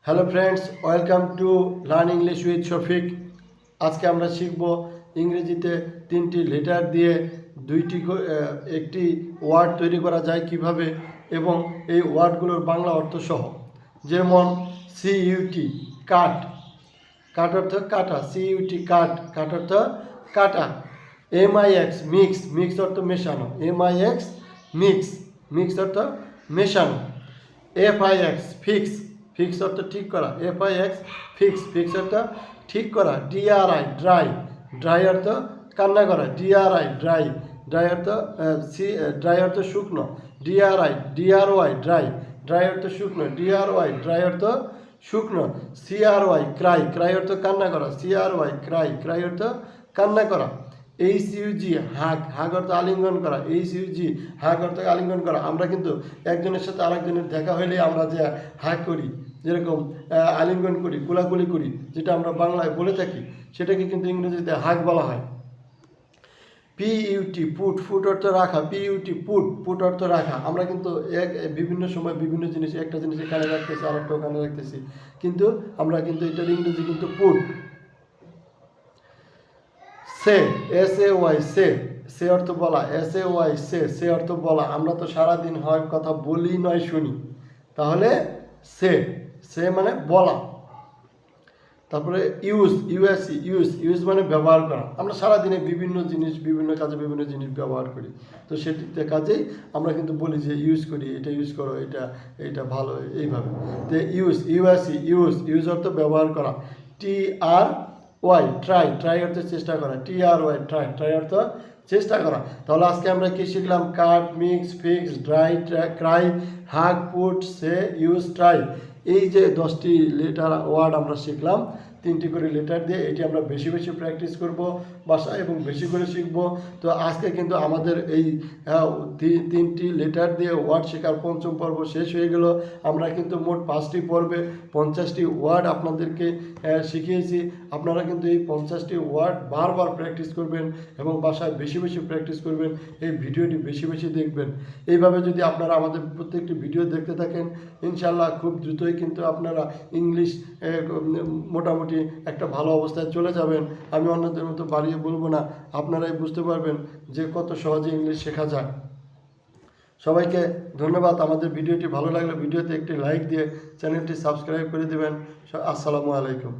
Hello friends, welcome to learn English with Shafiq. আজকে আমরা শিখব ইংরেজিতে তিনটি লেটার দিয়ে একটি ওয়ার্ড তৈরি করা যায় কিভাবে, এবং এই ওয়ার্ডগুলোর বাংলা অর্থ সহ। যেমন সিইউটি কাট, কাট অর্থ কাটা, সিইউটি কাট, কাট অর্থ কাটা। এমআইএক্স মিক্স, মিক্স অর্থ মেশানো, এমআইএক্স মিক্স, মিক্স অর্থ মেশানো। এফআইএক্স ফিক্স, ফিক্স অর্থ ঠিক করা, এফআইএক্স ফিক্স, ফিক্স অর্থ ঠিক করা। ডিআরআই ড্রাই, ড্রাই অর্থ কান্না করা, ডিআরআই ড্রাই, ড্রাই অর্থ ড্রাই অর্থ শুকনো, ডিআরআই, ডিআরওয়াই ড্রাই, ড্রাই অর্থ শুকনো, ডিআরওয়াই ড্রাই অর্থ শুকনো। সিআরওয়াই ক্রাই, ক্রাই অর্থ কান্না করা, সিআরওয়াই ক্রাই, ক্রাই অর্থ কান্না করা। এইচইউজি হাগ, হাগ অর্থ আলিঙ্গন করা, এইচইউজি হাগ অর্থ আলিঙ্গন করা। আমরা কিন্তু একজনের সাথে আরেকজনের দেখা হইলে আমরা যে হাগ করি, যেরকম আলিঙ্গন করি, কোলাকুলি করি, যেটা আমরা বাংলায় বলে থাকি, সেটাকে কিন্তু ইংরেজিতে হাগ বলা হয়। পিইউটি পুট, ফুট অর্থ রাখা, পিইউটি পুট, পুট অর্থ রাখা। আমরা কিন্তু বিভিন্ন সময় বিভিন্ন জিনিস, একটা জিনিস এখানে রাখতেছি, আরেকটা ওখানে রাখতেছি, কিন্তু আমরা কিন্তু এটার ইংরেজি কিন্তু put. Say, S A Y say, say অর্থ বলা, S A Y say, say অর্থ বলা। আমরা তো সারাদিন হয় কথা বলি নয় শুনি, তাহলে সে, সে মানে বলা। তারপরে ইউজ, ইউএসই ইউজ, ইউজ মানে ব্যবহার করা। আমরা সারাদিনে বিভিন্ন জিনিস, বিভিন্ন কাজে বিভিন্ন জিনিস ব্যবহার করি, তো সেটিতে কাজেই আমরা কিন্তু বলি যে ইউজ করি, এটা ইউজ করো, এটা এটা ভালো, এইভাবে। তো ইউজ, ইউএসই ইউজ, ইউজ অর্থ ব্যবহার করা। টি আর ওয়াই ট্রাই, ট্রাই অর্থ চেষ্টা করা, টি আর ওয়াই ট্রাই, ট্রাই অর্থ চেষ্টা করা। তাহলে আজকে আমরা কি শিখলাম? কাট, মিক্স, ফিক্স, ড্রাই, ক্রাই, হাগ, পুট, সে, ইউজ, ট্রাই। এই যে 10টি লেটার ওয়ার্ড আমরা শিখলাম, 3টি করে লেটার দিয়ে, এটি আমরা বেশি বেশি প্র্যাকটিস করব বাসায় এবং বেশি করে শিখব। তো আজকে কিন্তু আমাদের এই 3টি লেটার দিয়ে ওয়ার্ড শেখার 5ম পর্ব শেষ হয়ে গেল। আমরা কিন্তু মোট 5টি পর্বে 50টি ওয়ার্ড আপনাদেরকে শিখিয়েছি। আপনারা কিন্তু এই 50টি ওয়ার্ড বারবার প্র্যাকটিস করবেন এবং বাসায় বেশি বেশি প্র্যাকটিস করবেন। এই ভিডিওটি বেশি বেশি দেখবেন। এইভাবে যদি আপনারা আমাদের প্রত্যেকটি ভিডিও দেখতে থাকেন, ইনশাল্লাহ খুব দ্রুতই কিন্তু আপনারা ইংলিশ মোটামুটি একটা ভালো অবস্থায় চলে যাবেন। আমি অন্যদের মতো বাড়িয়ে বলবো না, আপনারাই বুঝতে পারবেন যে কত সহজে ইংলিশ শেখা যায়। সবাইকে ধন্যবাদ। আমাদের ভিডিওটি ভালো লাগলে ভিডিওতে একটি লাইক দিয়ে চ্যানেলটি সাবস্ক্রাইব করে দেবেন। আসসালামু আলাইকুম।